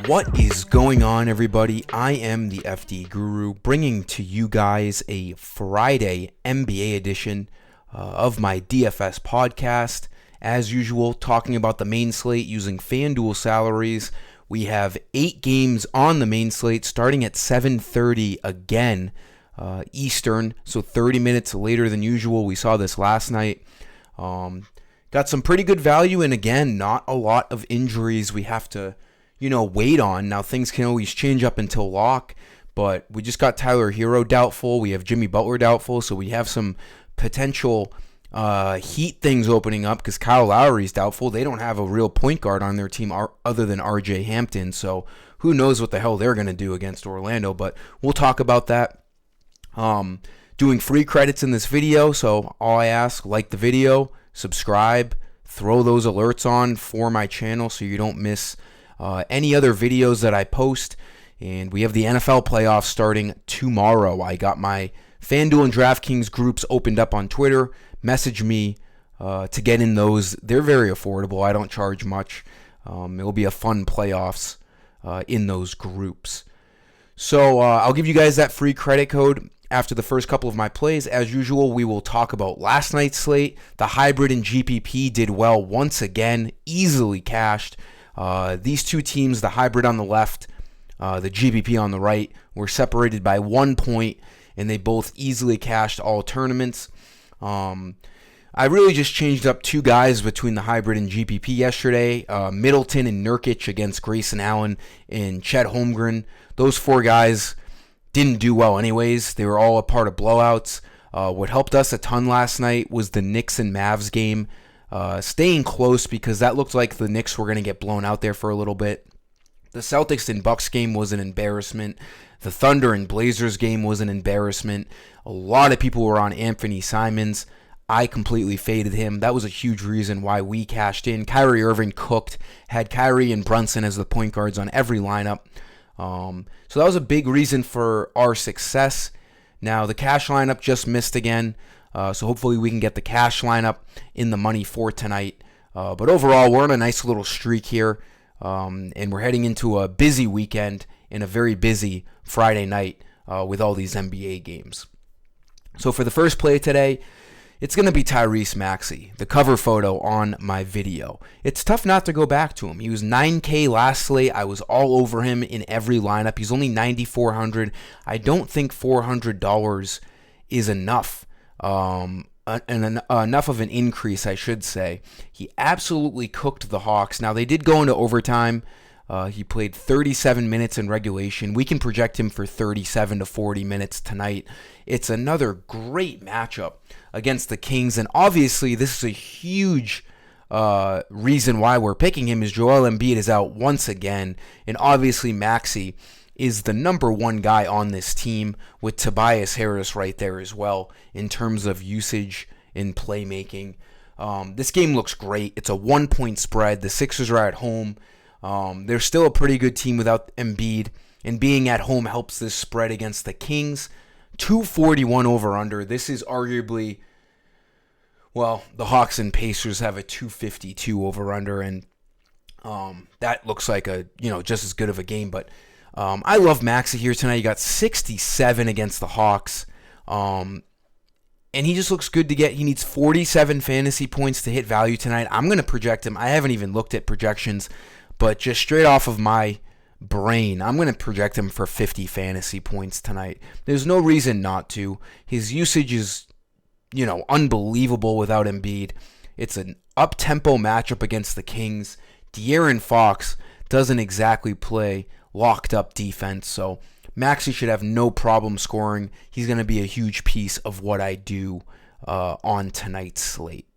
What is going on, everybody? I am the FD Guru, bringing to you guys a Friday NBA edition of my DFS podcast. As usual, talking about the main slate using FanDuel salaries. We have 8 games on the main slate, starting at 7:30 again Eastern, so 30 minutes later than usual. We saw this last night. Got some pretty good value, and again, not a lot of injuries we have to wait on. Now, things can always change up until lock, but we just got Tyler Hero doubtful. We have Jimmy Butler doubtful, so we have some potential Heat things opening up because Kyle Lowry's doubtful. They don't have a real point guard on their team other than RJ Hampton, so who knows what the hell they're going to do against Orlando, but we'll talk about that. Doing free credits in this video, so all I ask, like the video, subscribe, throw those alerts on for my channel so you don't miss any other videos that I post. And we have the NFL playoffs starting tomorrow. I got my FanDuel and DraftKings groups opened up on Twitter. Message me to get in those. They're very affordable. I don't charge much. It'll be a fun playoffs in those groups. So I'll give you guys that free credit code after the first couple of my plays. As usual, we will talk about last night's slate. The hybrid and GPP did well once again, easily cashed. These two teams, the hybrid on the left, the GPP on the right, were separated by 1 point, and they both easily cashed all tournaments. I really just changed up 2 guys between the hybrid and GPP yesterday. Middleton and Nurkic against Grayson Allen and Chet Holmgren. Those 4 guys didn't do well anyways. They were all a part of blowouts. What helped us a ton last night was the Knicks and Mavs game. Staying close because that looked like the Knicks were going to get blown out there for a little bit. The Celtics and Bucks game was an embarrassment. The Thunder and Blazers game was an embarrassment. A lot of people were on Anthony Simons. I completely faded him. That was a huge reason why we cashed in. Kyrie Irving cooked. Had Kyrie and Brunson as the point guards on every lineup. So that was a big reason for our success. Now, the cash lineup just missed again. So hopefully we can get the cash lineup in the money for tonight. But overall, we're on a nice little streak here. And we're heading into a busy weekend and a very busy Friday night with all these NBA games. So for the first play today, it's going to be Tyrese Maxey, the cover photo on my video. It's tough not to go back to him. He was 9K last slate. I was all over him in every lineup. He's only $9,400. I don't think $400 is enough. Enough of an increase, I should say. He absolutely cooked the Hawks. Now, they did go into overtime. He played 37 minutes in regulation. We can project him for 37 to 40 minutes tonight. It's another great matchup against the Kings, and obviously this is a huge reason why we're picking him is Joel Embiid is out once again, and obviously Maxey is the number 1 guy on this team with Tobias Harris right there as well in terms of usage in playmaking. This game looks great. It's a 1-point spread. The Sixers are at home. They're still a pretty good team without Embiid, and being at home helps this spread against the Kings. 241 over under. This is arguably, well, the Hawks and Pacers have a 252 over under, and that looks like a just as good of a game. But I love Maxey here tonight. He got 67 against the Hawks. And he just looks good to get. He needs 47 fantasy points to hit value tonight. I'm going to project him. I haven't even looked at projections, but just straight off of my brain, I'm going to project him for 50 fantasy points tonight. There's no reason not to. His usage is, unbelievable without Embiid. It's an up-tempo matchup against the Kings. De'Aaron Fox doesn't exactly play locked-up defense, so Maxey should have no problem scoring. He's going to be a huge piece of what I do on tonight's slate.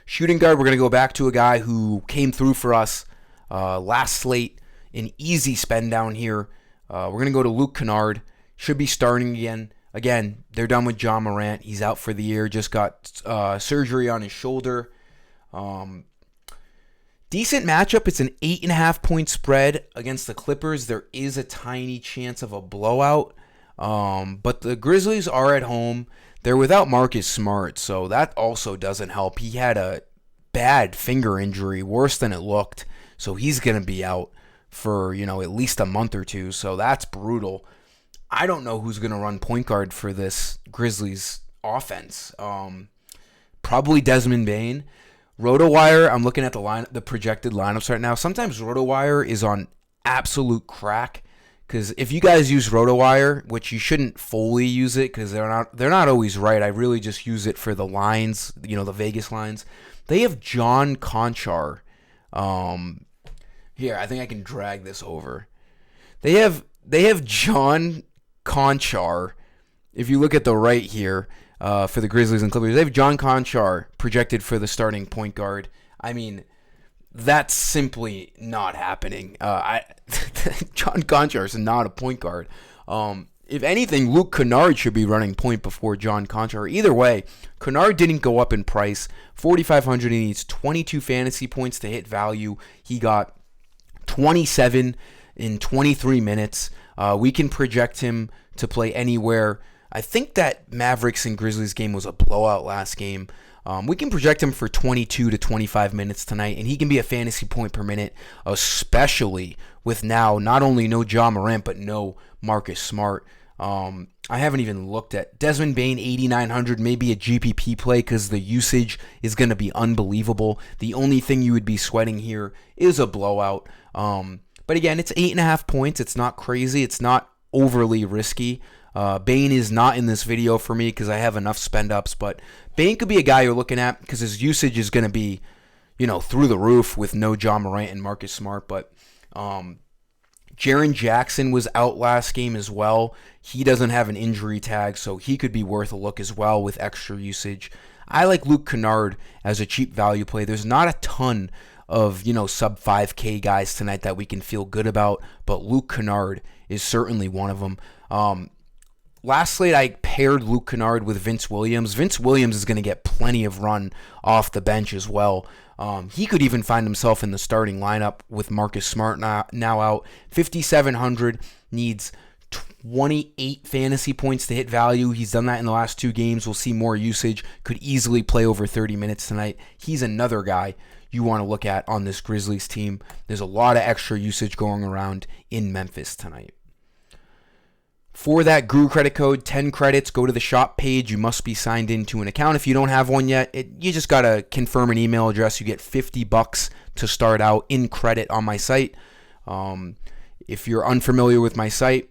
Shooting guard, we're going to go back to a guy who came through for us last slate. An easy spend down here. We're going to go to Luke Kennard. Should be starting again. Again, they're done with John Morant. He's out for the year. Just got surgery on his shoulder. Decent matchup. It's an 8.5-point spread against the Clippers. There is a tiny chance of a blowout. But the Grizzlies are at home. They're without Marcus Smart, so that also doesn't help. He had a bad finger injury, worse than it looked, so he's going to be out for, at least a month or two. So that's brutal. I don't know who's going to run point guard for this Grizzlies offense. Probably Desmond Bane. RotoWire, I'm looking at the projected lineups right now. Sometimes RotoWire is on absolute crack, because if you guys use RotoWire, which you shouldn't fully use it because they're not always right. I really just use it for the lines, the Vegas lines. They have John Konchar. Here, I think I can drag this over. They have John Konchar. If you look at the right here, for the Grizzlies and Clippers, they have John Konchar projected for the starting point guard. I mean, that's simply not happening. John Konchar is not a point guard. If anything, Luke Kennard should be running point before John Konchar. Either way, Kennard didn't go up in price. 4,500. He needs 22 fantasy points to hit value. He got 27 in 23 minutes. We can project him to play anywhere. I think that Mavericks and Grizzlies game was a blowout last game. We can project him for 22 to 25 minutes tonight, and he can be a fantasy point per minute, especially with now not only no Ja Morant, but no Marcus Smart. I haven't even looked at Desmond Bane, 8,900, maybe a GPP play because the usage is going to be unbelievable. The only thing you would be sweating here is a blowout. But again, it's 8.5 points. It's not crazy. It's not overly risky. Bane is not in this video for me because I have enough spend ups, but Bane could be a guy you're looking at because his usage is going to be, through the roof with no Ja Morant and Marcus Smart. But Jaren Jackson was out last game as well. He doesn't have an injury tag, so he could be worth a look as well with extra usage. I like Luke Kennard as a cheap value play. There's not a ton of, sub 5K guys tonight that we can feel good about, but Luke Kennard is certainly one of them. Last slate, I paired Luke Kennard with Vince Williams. Vince Williams is going to get plenty of run off the bench as well. He could even find himself in the starting lineup with Marcus Smart now out. 5,700, needs 28 fantasy points to hit value. He's done that in the last 2 games. We'll see more usage. Could easily play over 30 minutes tonight. He's another guy you want to look at on this Grizzlies team. There's a lot of extra usage going around in Memphis tonight. For that Guru credit code, 10 credits, go to the shop page. You must be signed into an account. If you don't have one yet, you just got to confirm an email address. You get $50 to start out in credit on my site. If you're unfamiliar with my site,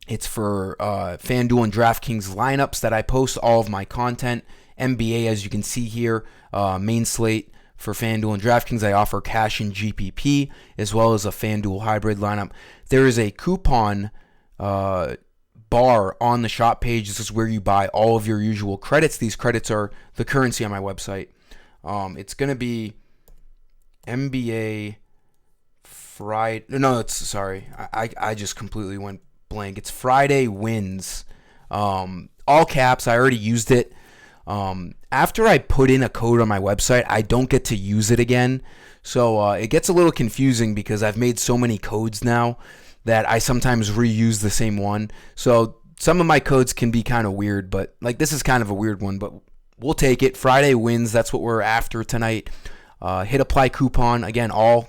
it's for FanDuel and DraftKings lineups that I post all of my content. NBA, as you can see here, main slate for FanDuel and DraftKings. I offer cash and GPP as well as a FanDuel hybrid lineup. There is a coupon bar on the shop page. This is where you buy all of your usual credits. These credits are the currency on my website. It's going to be NBA Friday. No, sorry. I just completely went blank. It's Friday Wins. All caps. I already used it. After I put in a code on my website, I don't get to use it again. So it gets a little confusing because I've made so many codes now that I sometimes reuse the same one. So some of my codes can be kind of weird, but this is kind of a weird one, but we'll take it. Friday Wins, that's what we're after tonight. Hit apply coupon, again, all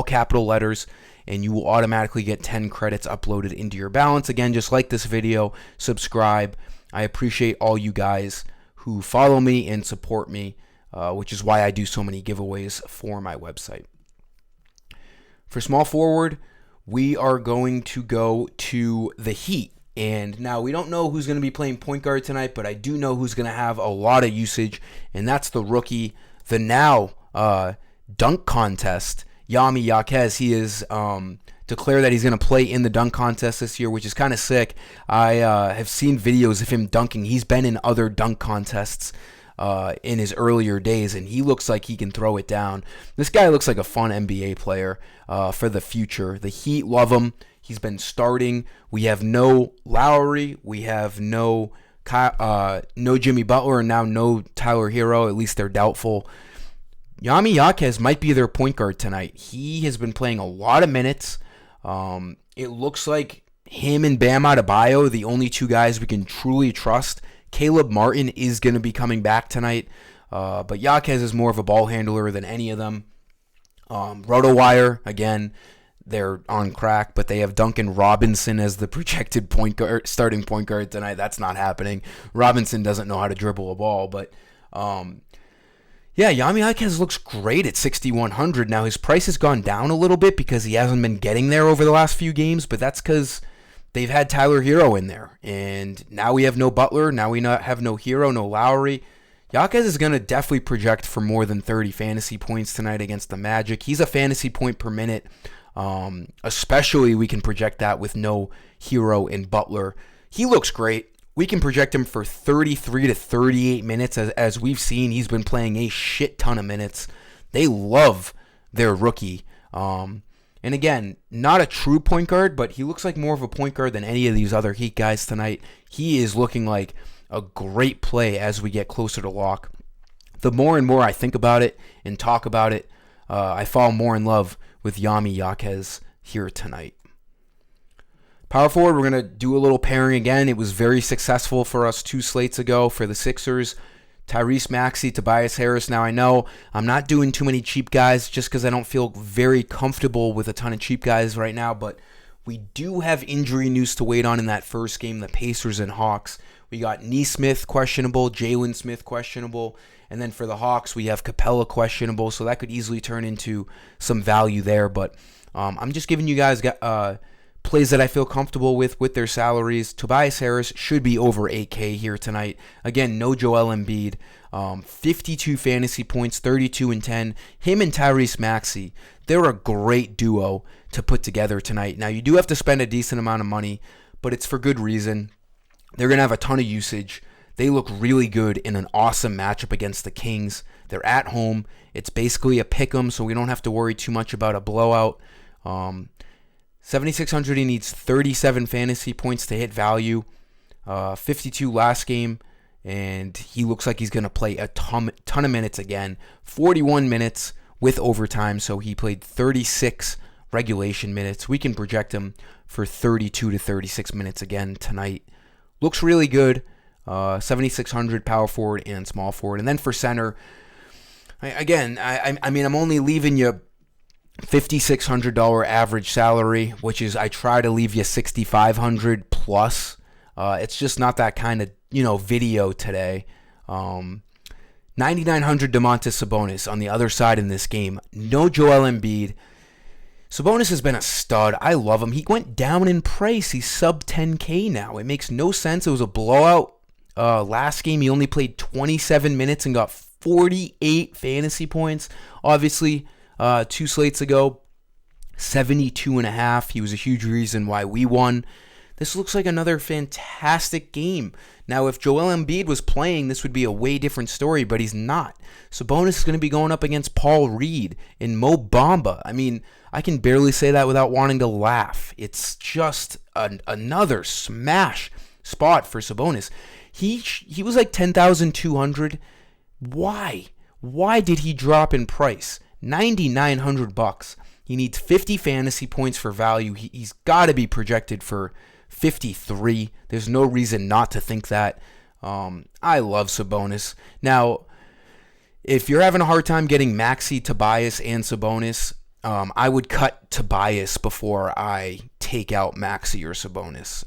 capital letters, and you will automatically get 10 credits uploaded into your balance. Again, just like this video, subscribe. I appreciate all you guys who follow me and support me, which is why I do so many giveaways for my website. For small forward, we are going to go to the Heat. And now we don't know who's going to be playing point guard tonight, but I do know who's going to have a lot of usage, and that's the rookie, the now dunk contest, Yami Jaquez. He is declared that he's going to play in the dunk contest this year, which is kind of sick. I have seen videos of him dunking. He's been in other dunk contests in his earlier days, and he looks like he can throw it down. This guy looks like a fun NBA player for the future. The Heat love him. He's been starting. We have no Lowry. We have no Jimmy Butler, and now no Tyler Hero. At least they're doubtful. Yami Jaquez might be their point guard tonight. He has been playing a lot of minutes. It looks like him and Bam Adebayo, the only 2 guys we can truly trust. Caleb Martin is going to be coming back tonight, but Jaquez is more of a ball handler than any of them. RotoWire, again, they're on crack, but they have Duncan Robinson as the projected starting point guard tonight. That's not happening. Robinson doesn't know how to dribble a ball, but yeah, Yami Jaquez looks great at 6,100. Now, his price has gone down a little bit because he hasn't been getting there over the last few games, but that's because they've had Tyler Hero in there, and now we have no Butler. Now we have no Hero, no Lowry. Jaquez is going to definitely project for more than 30 fantasy points tonight against the Magic. He's a fantasy point per minute. Especially we can project that with no Hero and Butler. He looks great. We can project him for 33 to 38 minutes. As we've seen, he's been playing a shit ton of minutes. They love their rookie. And again, not a true point guard, but he looks like more of a point guard than any of these other Heat guys tonight. He is looking like a great play as we get closer to lock. The more and more I think about it and talk about it, I fall more in love with Yami Jaquez here tonight. Power forward, we're going to do a little pairing again. It was very successful for us 2 slates ago for the Sixers. Tyrese Maxey, Tobias Harris. Now I know I'm not doing too many cheap guys just because I don't feel very comfortable with a ton of cheap guys right now, but we do have injury news to wait on in that first game, the Pacers and Hawks. We got Nesmith questionable, Jalen Smith questionable, and then for the Hawks, we have Capella questionable, so that could easily turn into some value there. But I'm just giving you guys plays that I feel comfortable with their salaries. Tobias Harris should be over 8K here tonight. Again, no Joel Embiid. 52 fantasy points, 32 and 10. Him and Tyrese Maxey, they're a great duo to put together tonight. Now, you do have to spend a decent amount of money, but it's for good reason. They're going to have a ton of usage. They look really good in an awesome matchup against the Kings. They're at home. It's basically a pick'em, so we don't have to worry too much about a blowout. 7,600, he needs 37 fantasy points to hit value. 52 last game, and he looks like he's going to play a ton of minutes again. 41 minutes with overtime, so he played 36 regulation minutes. We can project him for 32 to 36 minutes again tonight. Looks really good. 7,600 power forward and small forward. And then for center, I mean, I'm only leaving you $5,600 average salary, which is I try to leave you $6,500 plus. It's just not that kind of video today. 9,900 Domantas Sabonis on the other side in this game. No Joel Embiid. Sabonis has been a stud. I love him. He went down in price. He's sub 10K now. It makes no sense. It was a blowout. Last game, he only played 27 minutes and got 48 fantasy points. Obviously, 2 slates ago, 72.5. He was a huge reason why we won. This looks like another fantastic game. Now, if Joel Embiid was playing, this would be a way different story, but he's not. Sabonis is going to be going up against Paul Reed and Mo Bamba. I mean, I can barely say that without wanting to laugh. It's just another smash spot for Sabonis. He was like 10,200. Why? Why did he drop in price? $9,900. He needs 50 fantasy points for value. He's got to be projected for 53. There's no reason not to think that. I love Sabonis. Now, if you're having a hard time getting Maxey, Tobias, and Sabonis, I would cut Tobias before I take out Maxey or Sabonis.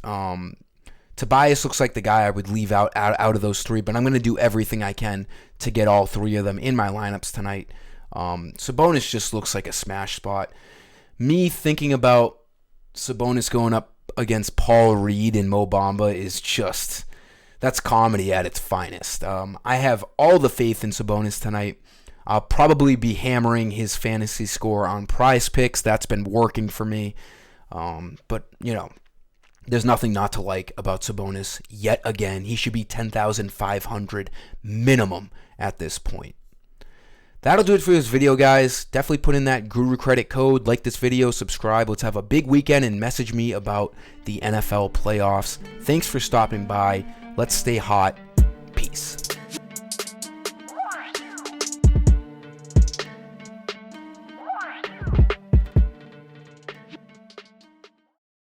Tobias looks like the guy I would leave out of those 3, but I'm going to do everything I can to get all 3 of them in my lineups tonight. Sabonis just looks like a smash spot. Me thinking about Sabonis going up against Paul Reed and Mo Bamba is just, that's comedy at its finest. I have all the faith in Sabonis tonight. I'll probably be hammering his fantasy score on Prize Picks. That's been working for me. But, there's nothing not to like about Sabonis yet again. He should be 10,500 minimum at this point. That'll do it for this video, guys. Definitely put in that Guru credit code. Like this video, subscribe. Let's have a big weekend and message me about the NFL playoffs. Thanks for stopping by. Let's stay hot. Peace.